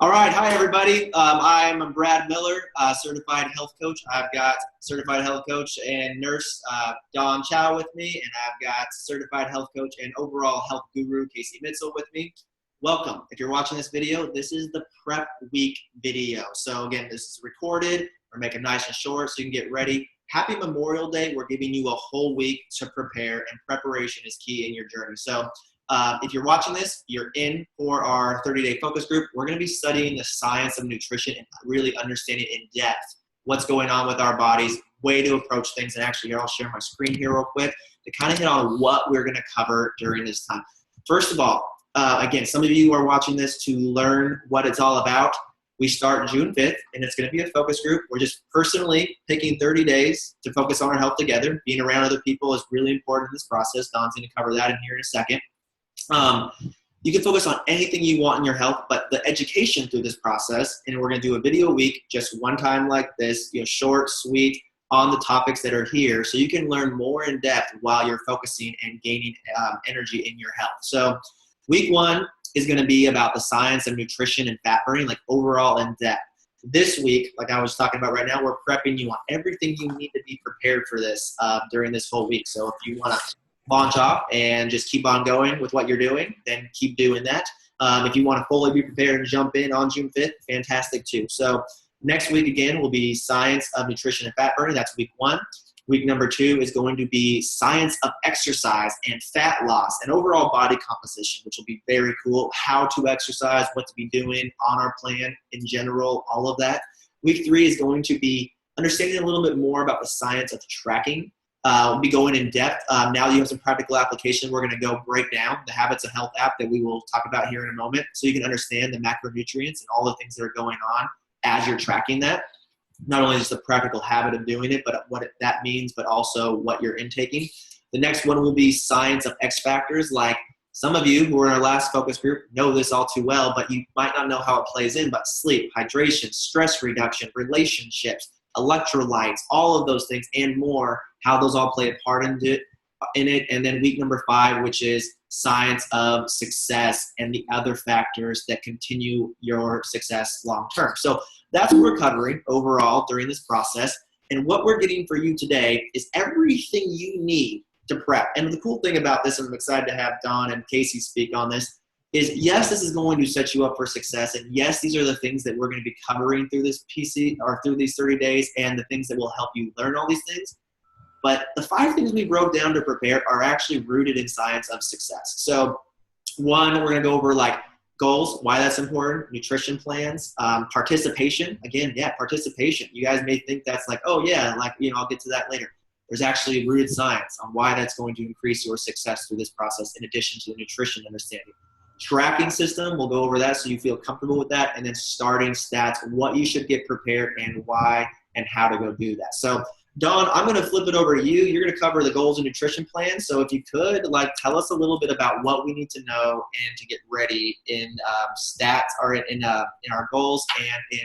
All right, hi everybody. I'm Brad Miller, certified health coach. I've got certified health coach and nurse Dawn Chow with me, and I've got certified health coach and overall health guru Casey Mitchell with me. Welcome. If you're watching this video, this is the prep week video. So again, this is recorded. We're making it nice and short so you can get ready. Happy Memorial Day. We're giving you a whole week to prepare, and preparation is key in your journey. So if you're watching this, you're in for our 30-day focus group. We're going to be studying the science of nutrition and really understanding in depth what's going on with our bodies, way to approach things. And actually, here, I'll share my screen here real quick to kind of hit on what we're going to cover during this time. First of all, again, some of you are watching this to learn what it's all about. We start June 5th, and it's going to be a focus group. We're just personally picking 30 days to focus on our health together. Being around other people is really important in this process. Don's going to cover that in here in a second. You can focus on anything you want in your health, but the education through this process, and we're going to do a video a week, just one time like this, short, sweet, on the topics that are here, so you can learn more in depth while you're focusing and gaining energy in your health. So week one is going to be about the science of nutrition and fat burning, like overall in depth. This week, like I was talking about right now, we're prepping you on everything you need to be prepared for this during this whole week. So if you want to launch off and just keep on going with what you're doing, then keep doing that. If you want to fully be prepared and jump in on June 5th, fantastic too. So next week again will be science of nutrition and fat burning. That's week one. Week number two is going to be science of exercise and fat loss and overall body composition, which will be very cool. How to exercise, what to be doing on our plan in general, all of that. Week three is going to be understanding a little bit more about the science of tracking. We'll be going in depth. Now you have some practical application. We're going to go break down the Habits of Health app that we will talk about here in a moment, so you can understand the macronutrients and all the things that are going on as you're tracking that. Not only just the practical habit of doing it, but what that means, but also what you're intaking. The next one will be science of X factors. Like some of you who were in our last focus group know this all too well, but you might not know how it plays in, but sleep, hydration, stress reduction, relationships, electrolytes, all of those things and more, how those all play a part in it. And then week number 5, which is science of success and the other factors that continue your success long term. So that's what we're covering overall during this process. And what we're getting for you today is everything you need to prep. And the cool thing about this, and I'm excited to have Dawn and Casey speak on this, is yes, this is going to set you up for success. And yes, these are the things that we're going to be covering through this PC or through these 30 days and the things that will help you learn all these things. But the 5 things we broke down to prepare are actually rooted in science of success. So one, we're going to go over like goals, why that's important, nutrition plans, participation. Again, participation. You guys may think that's like, oh yeah, like, I'll get to that later. There's actually rooted science on why that's going to increase your success through this process in addition to the nutrition understanding. Tracking system, we'll go over that so you feel comfortable with that. And then starting stats, what you should get prepared and why and how to go do that. So Dawn, I'm going to flip it over to you. You're going to cover the goals and nutrition plan. So if you could, tell us a little bit about what we need to know and to get ready in stats or in our goals and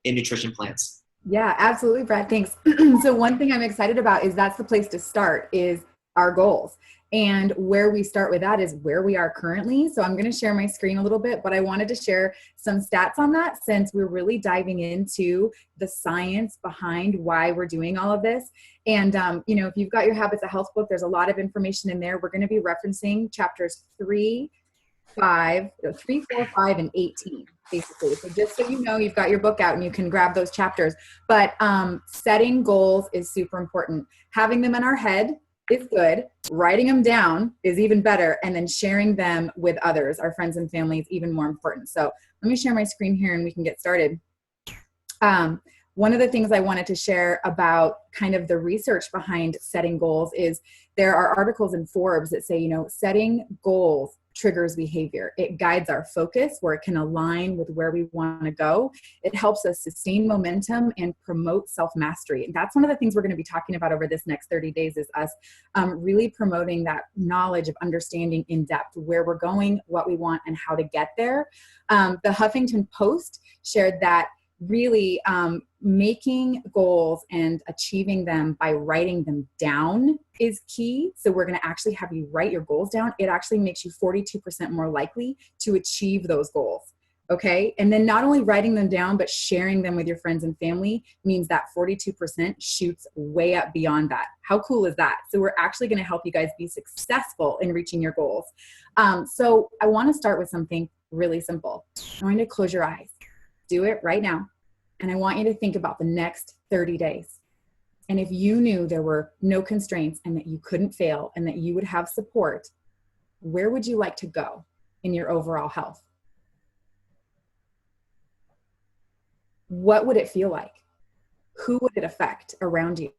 in nutrition plans. Yeah, absolutely, Brad. Thanks. So one thing I'm excited about is that's the place to start is our goals. And where we start with that is where we are currently. So I'm going to share my screen a little bit, but I wanted to share some stats on that since we're really diving into the science behind why we're doing all of this. And, if you've got your Habits of Health book, there's a lot of information in there. We're going to be referencing chapters 3, 4, 5, and 18, basically. So just so you know, you've got your book out and you can grab those chapters. But setting goals is super important. Having them in our head is good. Writing them down is even better. And then sharing them with others, our friends and family, is even more important. So let me share my screen here and we can get started. One of the things I wanted to share about kind of the research behind setting goals is there are articles in Forbes that say, setting goals triggers behavior. It guides our focus where it can align with where we want to go. It helps us sustain momentum and promote self-mastery. And that's one of the things we're going to be talking about over this next 30 days is us really promoting that knowledge of understanding in depth where we're going, what we want, and how to get there. The Huffington Post shared that really making goals and achieving them by writing them down is key. So we're going to actually have you write your goals down. It actually makes you 42% more likely to achieve those goals. Okay. And then not only writing them down, but sharing them with your friends and family means that 42% shoots way up beyond that. How cool is that? So we're actually going to help you guys be successful in reaching your goals. So I want to start with something really simple. I want you to close your eyes. Do it right now. And I want you to think about the next 30 days. And if you knew there were no constraints and that you couldn't fail and that you would have support, where would you like to go in your overall health? What would it feel like? Who would it affect around you?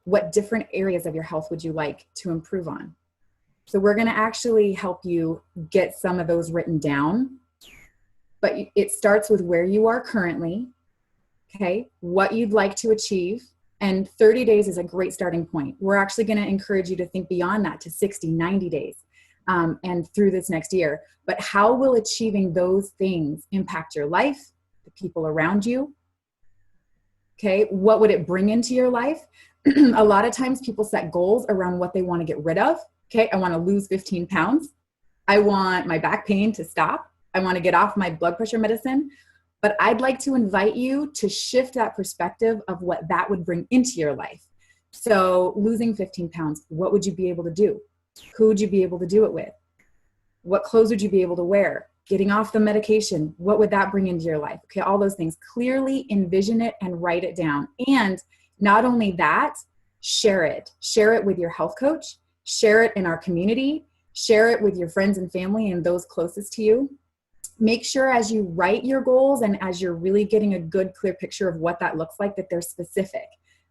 What different areas of your health would you like to improve on? So we're going to actually help you get some of those written down, but it starts with where you are currently, okay, what you'd like to achieve, and 30 days is a great starting point. We're actually going to encourage you to think beyond that to 60, 90 days and through this next year. But how will achieving those things impact your life, the people around you? Okay, what would it bring into your life? A lot of times people set goals around what they want to get rid of. Okay, I want to lose 15 pounds. I want my back pain to stop. I want to get off my blood pressure medicine. But I'd like to invite you to shift that perspective of what that would bring into your life. So losing 15 pounds, what would you be able to do? Who would you be able to do it with? What clothes would you be able to wear? Getting off the medication, what would that bring into your life? Okay, all those things. Clearly envision it and write it down. And not only that, share it. Share it with your health coach. Share it in our community. Share it with your friends and family and those closest to you. Make sure as you write your goals and as you're really getting a good, clear picture of what that looks like, that they're specific.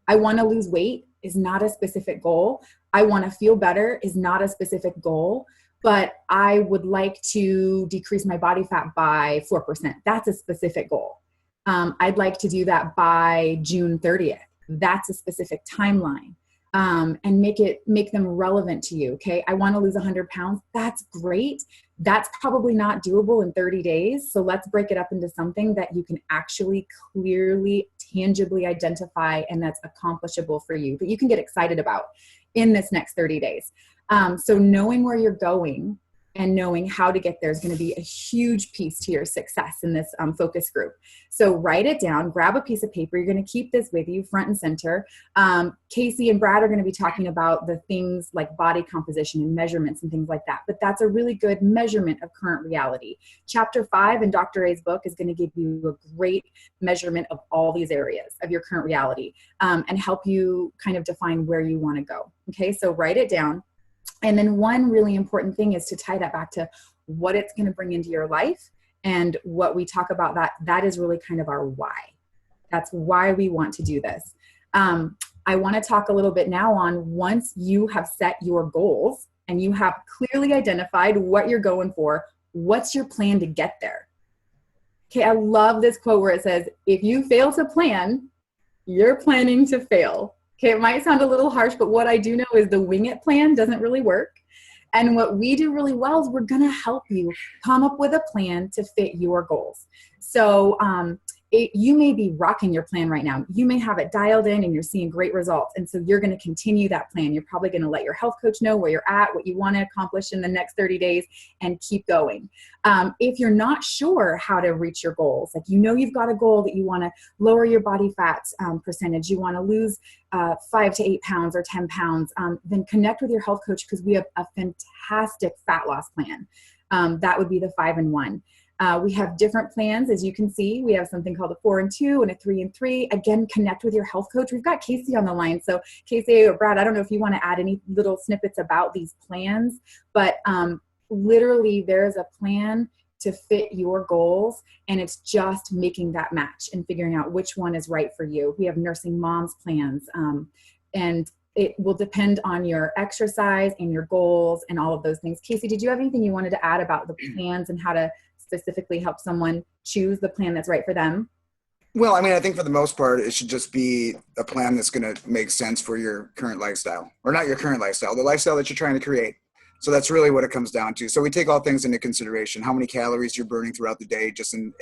I want to lose weight is not a specific goal. I want to feel better is not a specific goal. But I would like to decrease my body fat by 4%. That's a specific goal. I'd like to do that by June 30th. That's a specific timeline. And make them relevant to you. Okay. I want to lose 100 pounds. That's great. That's probably not doable in 30 days. So let's break it up into something that you can actually clearly, tangibly identify and that's accomplishable for you, that you can get excited about in this next 30 days. So knowing where you're going and knowing how to get there is going to be a huge piece to your success in this focus group. So write it down, grab a piece of paper. You're going to keep this with you front and center. Casey and Brad are going to be talking about the things like body composition and measurements and things like that. But that's a really good measurement of current reality. Chapter 5 in Dr. A's book is going to give you a great measurement of all these areas of your current reality and help you kind of define where you want to go. Okay, so write it down. And then one really important thing is to tie that back to what it's going to bring into your life. And what we talk about, that is really kind of our why. That's why we want to do this. I want to talk a little bit now on once you have set your goals and you have clearly identified what you're going for, what's your plan to get there? Okay, I love this quote where it says, if you fail to plan, you're planning to fail. Okay, it might sound a little harsh, but what I do know is the wing it plan doesn't really work. And what we do really well is we're going to help you come up with a plan to fit your goals. So you may be rocking your plan right now. You may have it dialed in and you're seeing great results. And so you're going to continue that plan. You're probably going to let your health coach know where you're at, what you want to accomplish in the next 30 days, and keep going. If you're not sure how to reach your goals, like you've got a goal that you want to lower your body fat percentage, you want to lose 5 to 8 pounds or 10 pounds, then connect with your health coach because we have a fantastic fat loss plan. That would be the 5 and 1. We have different plans, as you can see. We have something called a 4 and 2 and a 3 and 3. Again, connect with your health coach. We've got Casey on the line. So Casey or Brad, I don't know if you want to add any little snippets about these plans, but literally there's a plan to fit your goals, and it's just making that match and figuring out which one is right for you. We have nursing moms plans, and it will depend on your exercise and your goals and all of those things. Casey, did you have anything you wanted to add about the plans and how to specifically help someone choose the plan that's right for them? Well, I think for the most part, it should just be a plan that's going to make sense for your current lifestyle, or not your current lifestyle, the lifestyle that you're trying to create. So that's really what it comes down to. So we take all things into consideration, how many calories you're burning throughout the day, just in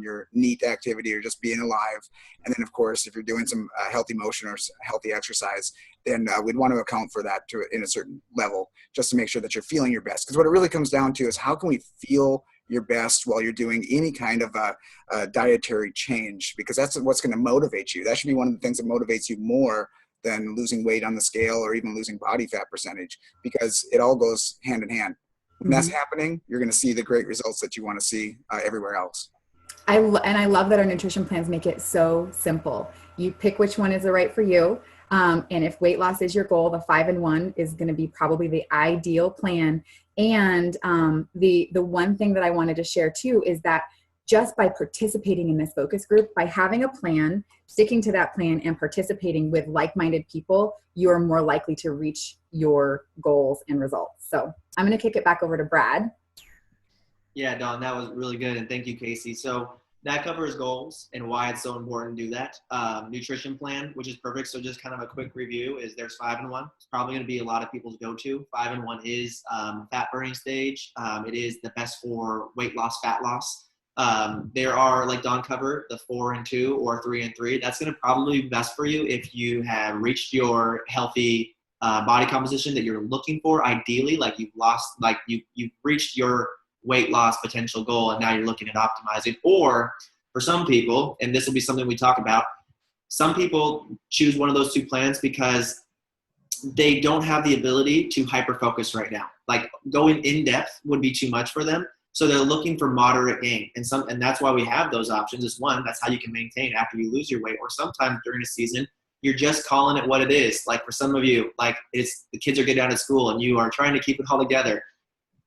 your NEAT activity or just being alive. And then of course, if you're doing some healthy motion or healthy exercise, then we'd want to account for that in a certain level, just to make sure that you're feeling your best. Because what it really comes down to is how can we feel your best while you're doing any kind of a dietary change, because that's what's going to motivate you. That should be one of the things that motivates you more than losing weight on the scale or even losing body fat percentage, because it all goes hand in hand. When that's happening, you're going to see the great results that you want to see everywhere else. And I love that our nutrition plans make it so simple. You pick which one is the right for you. And if weight loss is your goal, the 5-in-1 is going to be probably the ideal plan. And the one thing that I wanted to share too is that just by participating in this focus group, by having a plan, sticking to that plan, and participating with like-minded people, you are more likely to reach your goals and results. So I'm going to kick it back over to Brad. Yeah, Dawn, that was really good. And thank you, Casey. So that covers goals and why it's so important to do that. Nutrition plan, which is perfect. So just kind of a quick review is there's 5-in-1. It's probably going to be a lot of people's go-to. 5-in-1 is fat burning stage. It is the best for weight loss, fat loss. There are, like Dawn covered, the 4-in-2 or 3-in-3. That's going to probably be best for you if you have reached your healthy body composition that you're looking for. Ideally, like you've reached your weight loss potential goal and now you're looking at optimizing. Or for some people, and this will be something we talk about, some people choose one of those two plans because they don't have the ability to hyper focus right now. Like going in depth would be too much for them. So they're looking for moderate gain. And that's why we have those options. Is one, that's how you can maintain after you lose your weight. Or sometimes during a season, you're just calling it what it is. Like for some of you, like it's the kids are getting out of school and you are trying to keep it all together.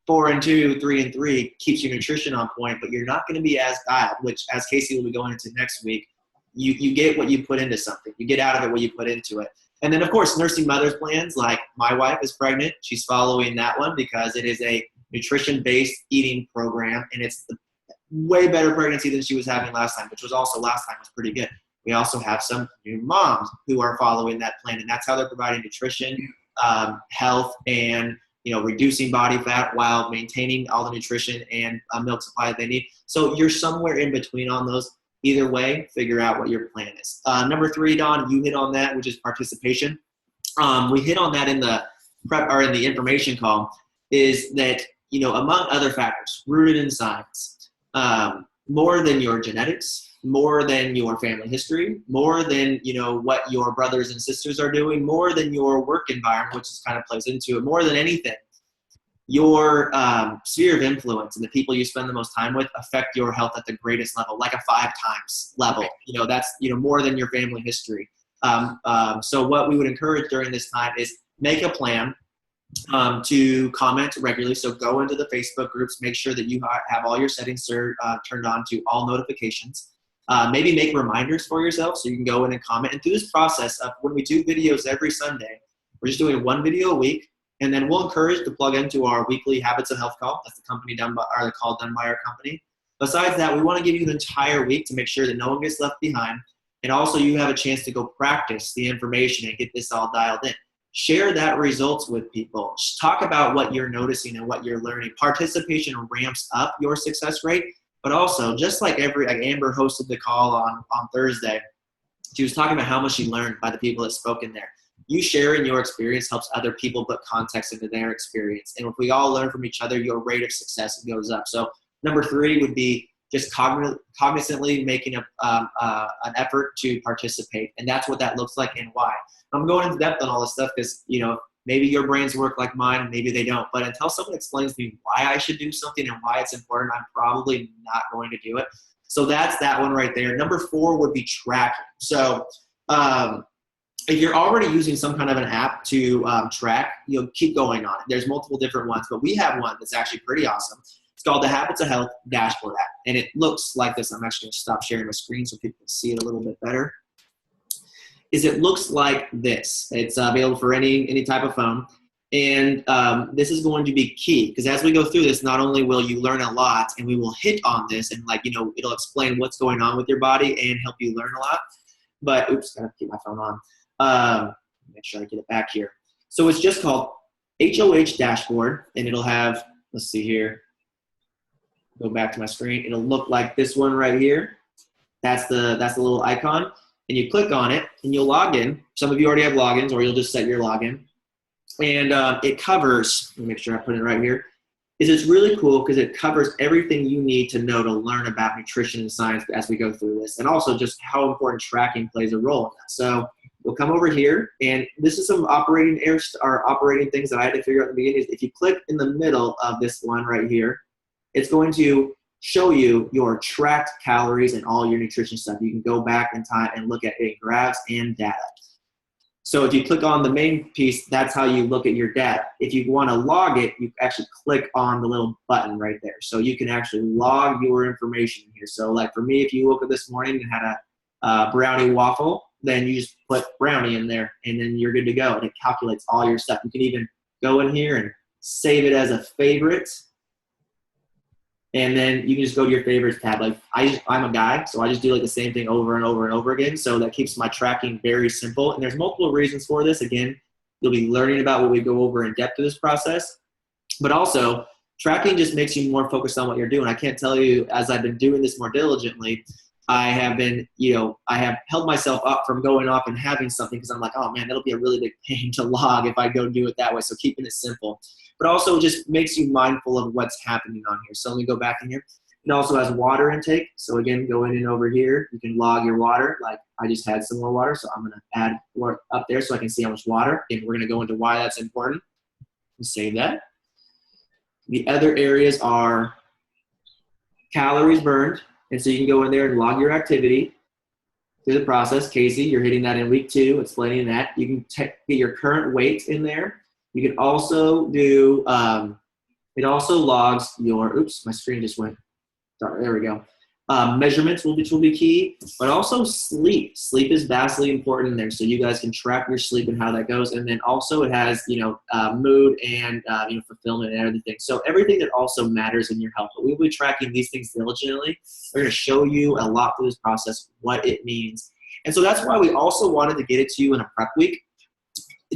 4-in-2, 3-in-3 keeps your nutrition on point, but you're not going to be as dialed, which as Casey will be going into next week, you get what you put into something. You get out of it what you put into it. And then, of course, nursing mothers plans, like my wife is pregnant. She's following that one because it is a nutrition-based eating program, and it's way better pregnancy than she was having last time, which was also last time was pretty good. We also have some new moms who are following that plan, and that's how they're providing nutrition, health, and reducing body fat while maintaining all the nutrition and milk supply that they need. So you're somewhere in between on those. Either way, figure out what your plan is. Number 3, Dawn, you hit on that, which is participation. We hit on that in the prep or in the information call, is that, among other factors rooted in science, more than your genetics, more than your family history, more than, what your brothers and sisters are doing, more than your work environment, which is kind of plays into it, more than anything, your sphere of influence and the people you spend the most time with affect your health at the greatest level, like a 5 times level. That's, more than your family history. So what we would encourage during this time is make a plan to comment regularly. So go into the Facebook groups, make sure that you have all your settings turned on to all notifications. Maybe make reminders for yourself so you can go in and comment. And through this process of when we do videos every Sunday, we're just doing 1 video a week. And then we'll encourage to plug into our weekly Habits of Health call. That's the call done by our company. Besides that, we want to give you the entire week to make sure that no one gets left behind. And also you have a chance to go practice the information and get this all dialed in. Share that results with people. Talk about what you're noticing and what you're learning. Participation ramps up your success rate. But also, just like Amber hosted the call on Thursday, she was talking about how much she learned by the people that spoke in there. You sharing your experience helps other people put context into their experience. And if we all learn from each other, your rate of success goes up. So number 3 would be just cognizantly making an effort to participate. And that's what that looks like and why. I'm going into depth on all this stuff because, maybe your brains work like mine, maybe they don't. But until someone explains to me why I should do something and why it's important, I'm probably not going to do it. So that's that one right there. Number 4 would be tracking. So if you're already using some kind of an app to track, keep going on it. There's multiple different ones, but we have one that's actually pretty awesome. It's called the Habits of Health Dashboard app, and it looks like this. I'm actually going to stop sharing my screen so people can see it a little bit better. It looks like this. It's available for any type of phone, and this is going to be key because as we go through this, not only will you learn a lot, and we will hit on this, and it'll explain what's going on with your body and help you learn a lot. But gotta keep my phone on. Make sure I get it back here. So it's just called HOH Dashboard, and it'll have. Let's see here. Go back to my screen. It'll look like this one right here. That's the little icon. And you click on it, and you'll log in. Some of you already have logins, or you'll just set your login. And it covers, let me make sure I put it right here. is it's really cool because it covers everything you need to know to learn about nutrition and science as we go through this, and also just how important tracking plays a role in that. So we'll come over here, and this is some operating things that I had to figure out in the beginning. If you click in the middle of this one right here, it's going to show you your tracked calories and all your nutrition stuff. You can go back in time and look at it in graphs and data. So if you click on the main piece, that's how you look at your data. If you want to log it, you actually click on the little button right there. So you can actually log your information here. So like for me, if you woke up this morning and had a brownie waffle, then you just put brownie in there and then you're good to go. And it calculates all your stuff. You can even go in here and save it as a favorite. And then you can just go to your favorites tab. Like I'm a guy, so I just do like the same thing over and over and over again. So that keeps my tracking very simple. And there's multiple reasons for this. Again, you'll be learning about what we go over in depth to this process. But also, tracking just makes you more focused on what you're doing. I can't tell you, as I've been doing this more diligently, I have been, I have held myself up from going off and having something because I'm like, oh man, that'll be a really big pain to log if I go do it that way. So keeping it simple. But also just makes you mindful of what's happening on here. So let me go back in here. It also has water intake. So again, going in over here, you can log your water. Like I just had some more water, so I'm gonna add more up there so I can see how much water. And we're gonna go into why that's important and save that. The other areas are calories burned. And so you can go in there and log your activity through the process. Casey, you're hitting that in week 2, explaining that. You can get your current weight in there. You can also do, it also logs your, oops, my screen just went, sorry, there we go. Measurements, which will be key, but also sleep. Sleep is vastly important in there, so you guys can track your sleep and how that goes. And then also it has, mood and, fulfillment and everything. So everything that also matters in your health. But we'll be tracking these things diligently. We're going to show you a lot through this process, what it means. And so that's why we also wanted to get it to you in a prep week.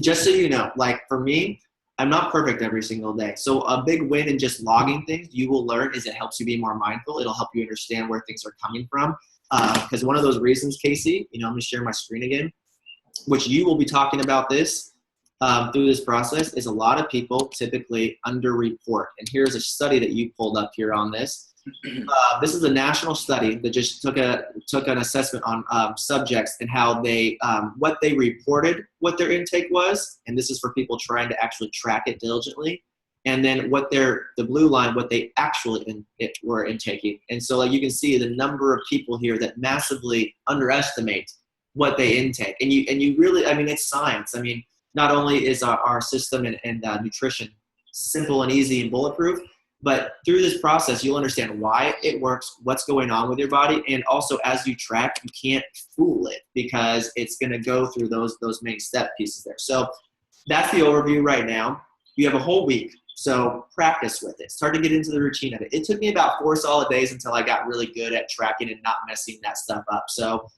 Just so you know, like for me, I'm not perfect every single day. So a big win in just logging things you will learn is it helps you be more mindful. It'll help you understand where things are coming from. Because one of those reasons, Casey, let me share my screen again, which you will be talking about this through this process, is a lot of people typically underreport. And here's a study that you pulled up here on this. This is a national study that just took an assessment on subjects and how they what they reported what their intake was, and this is for people trying to actually track it diligently, and then the blue line, what they actually were intaking. And so like you can see the number of people here that massively underestimate what they intake, and you really, I mean, it's science. I mean, not only is our system and nutrition simple and easy and bulletproof, but through this process, you'll understand why it works, what's going on with your body, and also as you track, you can't fool it because it's going to go through those main step pieces there. So that's the overview right now. You have a whole week, so practice with it. Start to get into the routine of it. It took me about 4 solid days until I got really good at tracking and not messing that stuff up. So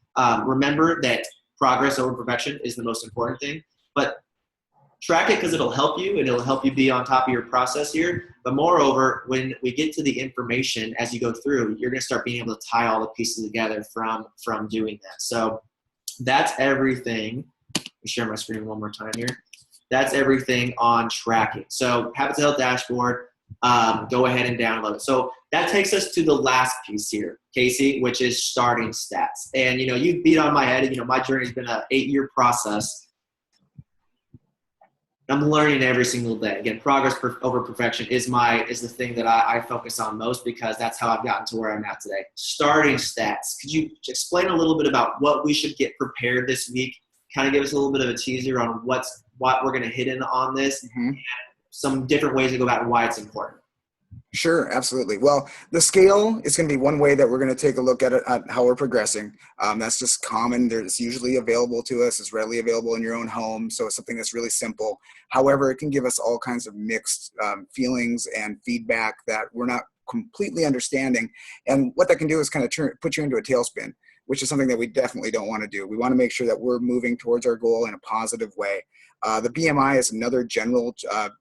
remember that progress over perfection is the most important thing, but track it because it'll help you and it'll help you be on top of your process here. But moreover, when we get to the information as you go through, you're going to start being able to tie all the pieces together from doing that. So that's everything. Let me share my screen one more time here. That's everything on tracking. So Habits of Health dashboard, go ahead and download it. So that takes us to the last piece here, Casey, which is starting stats. And, you beat on my head. My journey has been an 8-year process. I'm learning every single day. Again, progress over perfection is the thing that I focus on most because that's how I've gotten to where I'm at today. Starting stats. Could you explain a little bit about what we should get prepared this week? Kind of give us a little bit of a teaser on what we're going to hit in on this, and some different ways to go about and why it's important. Sure, absolutely. Well, the scale is going to be one way that we're going to take a look at it, at how we're progressing. That's just common. It's usually available to us. It's readily available in your own home. So it's something that's really simple. However, it can give us all kinds of mixed feelings and feedback that we're not completely understanding. And what that can do is kind of put you into a tailspin, which is something that we definitely don't want to do. We want to make sure that we're moving towards our goal in a positive way. The BMI is another general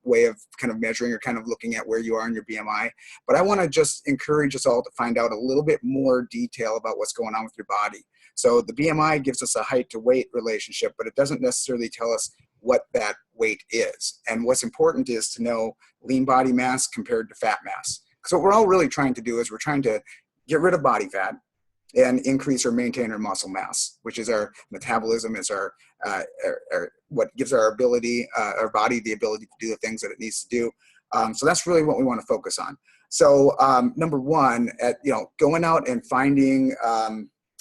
way of kind of measuring or kind of looking at where you are in your BMI. But I want to just encourage us all to find out a little bit more detail about what's going on with your body. So the BMI gives us a height to weight relationship, but it doesn't necessarily tell us what that weight is. And what's important is to know lean body mass compared to fat mass. So what we're all really trying to do is we're trying to get rid of body fat and increase or maintain our muscle mass, which is our metabolism, is our what gives our ability, our body the ability to do the things that it needs to do. So that's really what we want to focus on. So number one, going out and finding,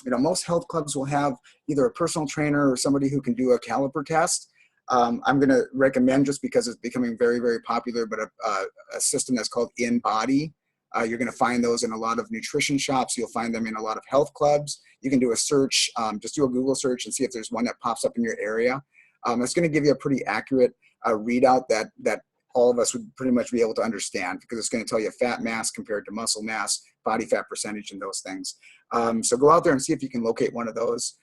most health clubs will have either a personal trainer or somebody who can do a caliper test. I'm going to recommend, just because it's becoming very, very popular, but a system that's called InBody. You're going to find those in a lot of nutrition shops. You'll find them in a lot of health clubs. You can do a search, just do a Google search and see if there's one that pops up in your area. It's going to give you a pretty accurate readout that all of us would pretty much be able to understand, because it's going to tell you fat mass compared to muscle mass, body fat percentage, and those things. So go out there and see if you can locate one of those.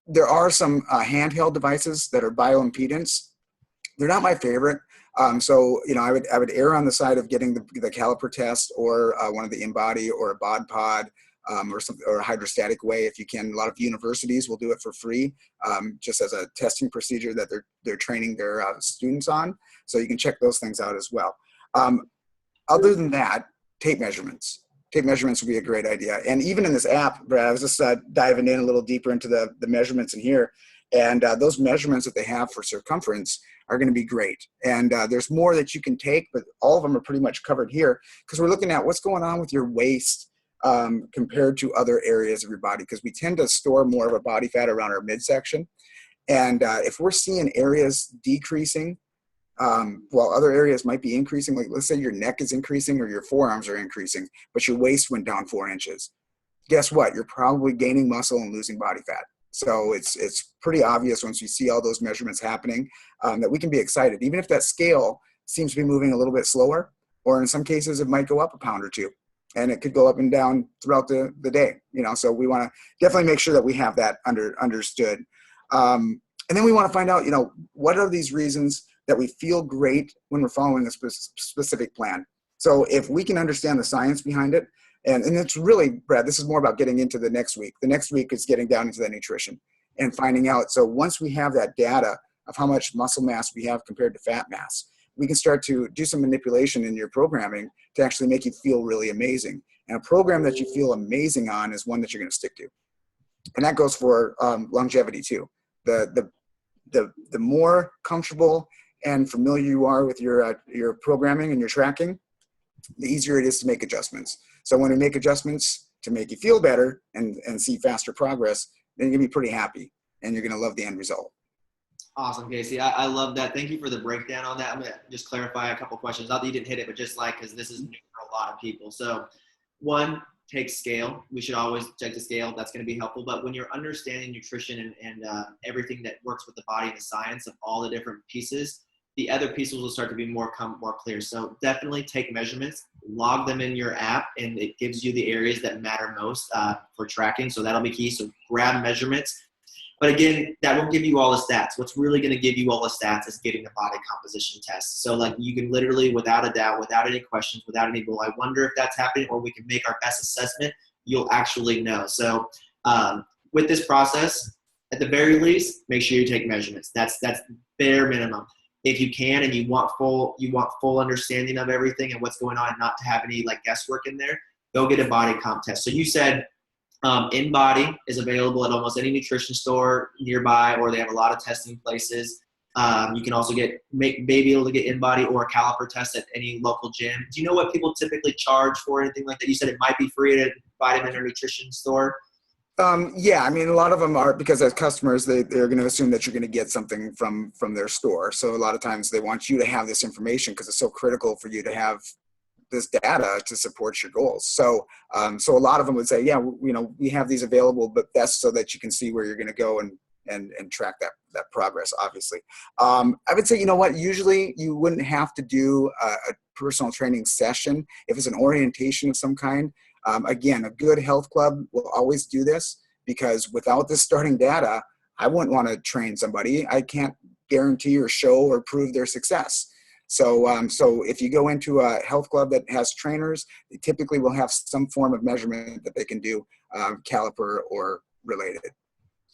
There are some handheld devices that are bioimpedance. They're not my favorite. So I would err on the side of getting the caliper test, or one of the InBody, or a bod pod, or a hydrostatic weigh if you can. A lot of universities will do it for free, just as a testing procedure that they're training their students on. So you can check those things out as well. Other than that, tape measurements. Tape measurements would be a great idea. And even in this app, Brad, I was just diving in a little deeper into the measurements in here. And those measurements that they have for circumference are going to be great. And there's more that you can take, but all of them are pretty much covered here, because we're looking at what's going on with your waist compared to other areas of your body, because we tend to store more of our body fat around our midsection. And if we're seeing areas decreasing, while other areas might be increasing, like let's say your neck is increasing or your forearms are increasing, but your waist went down 4 inches, guess what? You're probably gaining muscle and losing body fat. So it's pretty obvious once you see all those measurements happening, that we can be excited, even if that scale seems to be moving a little bit slower, or in some cases it might go up a pound or two, and it could go up and down throughout the day. So we want to definitely make sure that we have that understood. And then we want to find out, what are these reasons that we feel great when we're following a specific plan. So if we can understand the science behind it, and it's really, Brad, this is more about getting into the next week. The next week is getting down into that nutrition and finding out. So once we have that data of how much muscle mass we have compared to fat mass, we can start to do some manipulation in your programming to actually make you feel really amazing. And a program that you feel amazing on is one that you're going to stick to. And that goes for longevity too. The more comfortable and familiar you are with your programming and your tracking, the easier it is to make adjustments. So when we make adjustments to make you feel better and see faster progress, then you're going to be pretty happy and you're going to love the end result. Awesome, Casey. I love that. Thank you for the breakdown on that. I'm going to just clarify a couple questions. Not that you didn't hit it, but just because this is new for a lot of people. So one, take scale. We should always check the scale. That's going to be helpful. But when you're understanding nutrition and everything that works with the body and the science of all the different pieces, the other pieces will start to be more clear. So definitely take measurements, log them in your app, and it gives you the areas that matter most for tracking. So that'll be key. So grab measurements. But again, that won't give you all the stats. What's really going to give you all the stats is getting the body composition test. So you can literally, without a doubt, without any questions, without any, well, I wonder if that's happening, or we can make our best assessment, you'll actually know. So with this process, at the very least, make sure you take measurements. That's bare minimum. If you can and you want full understanding of everything and what's going on, and not to have any guesswork in there, go get a body comp test. So you said InBody is available at almost any nutrition store nearby, or they have a lot of testing places. You can also may be able to get InBody or a caliper test at any local gym. Do you know what people typically charge for anything like that? You said it might be free at a vitamin or nutrition store. Yeah, I mean, a lot of them are, because as customers, they're going to assume that you're going to get something from their store. So a lot of times they want you to have this information because it's so critical for you to have this data to support your goals. So a lot of them would say, yeah, we have these available, but that's so that you can see where you're going to go and track that progress, obviously. I would say, usually you wouldn't have to do a personal training session if it's an orientation of some kind. Again, a good health club will always do this, because without this starting data, I wouldn't want to train somebody. I can't guarantee or show or prove their success. So if you go into a health club that has trainers, they typically will have some form of measurement that they can do, caliper or related.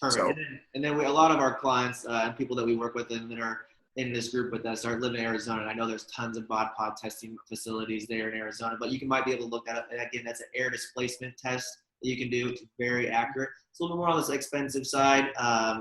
Perfect. So And then a lot of our clients and people that we work with and that are in this group with us are living in Arizona. And I know there's tons of bod pod testing facilities there in Arizona, but might be able to look that up. And again, that's an air displacement test that you can do. It's very accurate. It's a little bit more on this expensive side.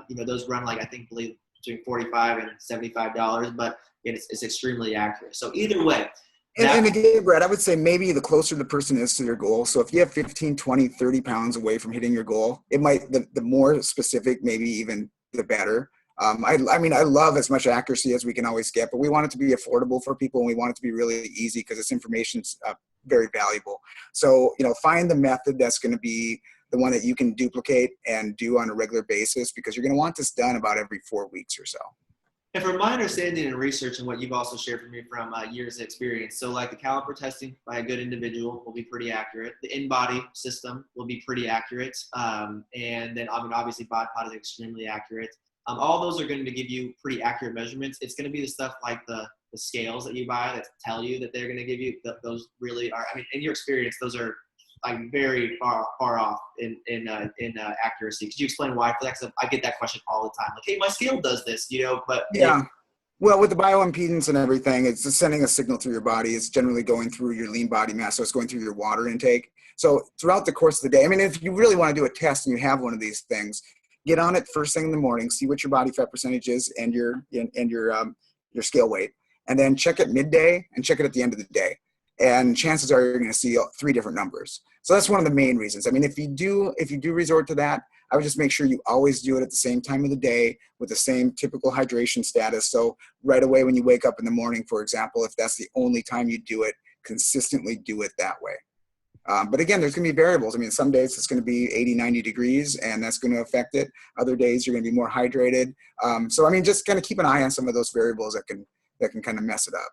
Those run like, believe between $45 and $75, but it's extremely accurate. So either way. And again, Brad, I would say maybe the closer the person is to their goal. So if you have 15, 20, 30 pounds away from hitting your goal, it might, the more specific, maybe even the better. I love as much accuracy as we can always get, but we want it to be affordable for people, and we want it to be really easy because this information is very valuable. So, find the method that's going to be the one that you can duplicate and do on a regular basis, because you're going to want this done about every 4 weeks or so. And from my understanding and research and what you've also shared with me from years of experience, so like the caliper testing by a good individual will be pretty accurate. The in-body system will be pretty accurate. And then obviously bod pod is extremely accurate. All those are going to give you pretty accurate measurements. It's going to be the stuff like the scales that you buy that tell you that they're going to give you, those really are, in your experience, those are like very far off in accuracy. Could you explain why for that? 'Cause I get that question all the time. Like, hey, my scale does this, but yeah. Well, with the bioimpedance and everything, it's just sending a signal through your body. It's generally going through your lean body mass, so it's going through your water intake. So throughout the course of the day, if you really want to do a test and you have one of these things, get on it first thing in the morning, see what your body fat percentage is and your scale weight, and then check it midday and check it at the end of the day. And chances are you're going to see 3 different numbers. So that's one of the main reasons. If you do resort to that, I would just make sure you always do it at the same time of the day with the same typical hydration status. So right away when you wake up in the morning, for example, if that's the only time you do it, consistently do it that way. But again, there's going to be variables. Some days it's going to be 80, 90 degrees, and that's going to affect it. Other days you're going to be more hydrated. Just kind of keep an eye on some of those variables that can kind of mess it up.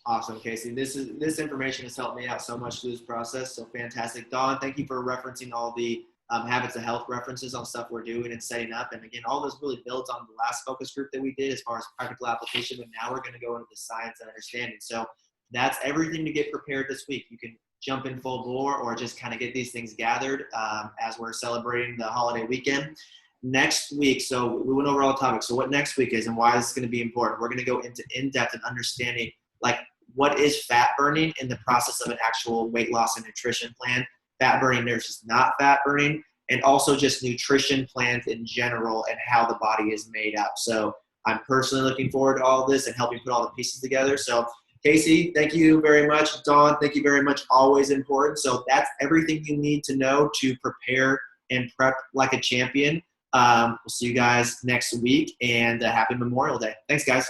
Awesome, Casey. This information has helped me out so much through this process. So fantastic. Dawn, thank you for referencing all the Habits of Health references on stuff we're doing and setting up. And again, all this really builds on the last focus group that we did as far as practical application. And now we're going to go into the science and understanding. So that's everything to get prepared this week. You can jump in full bore or just kind of get these things gathered as we're celebrating the holiday weekend. Next week, so we went over all the topics. So what next week is and why this is going to be important. We're going to go into in-depth and understanding like what is fat burning in the process of an actual weight loss and nutrition plan. Fat burning versus not fat burning, and also just nutrition plans in general and how the body is made up. So I'm personally looking forward to all of this and helping put all the pieces together. So Casey, thank you very much. Dawn, thank you very much. Always important. So that's everything you need to know to prepare and prep like a champion. We'll see you guys next week, and happy Memorial Day. Thanks, guys.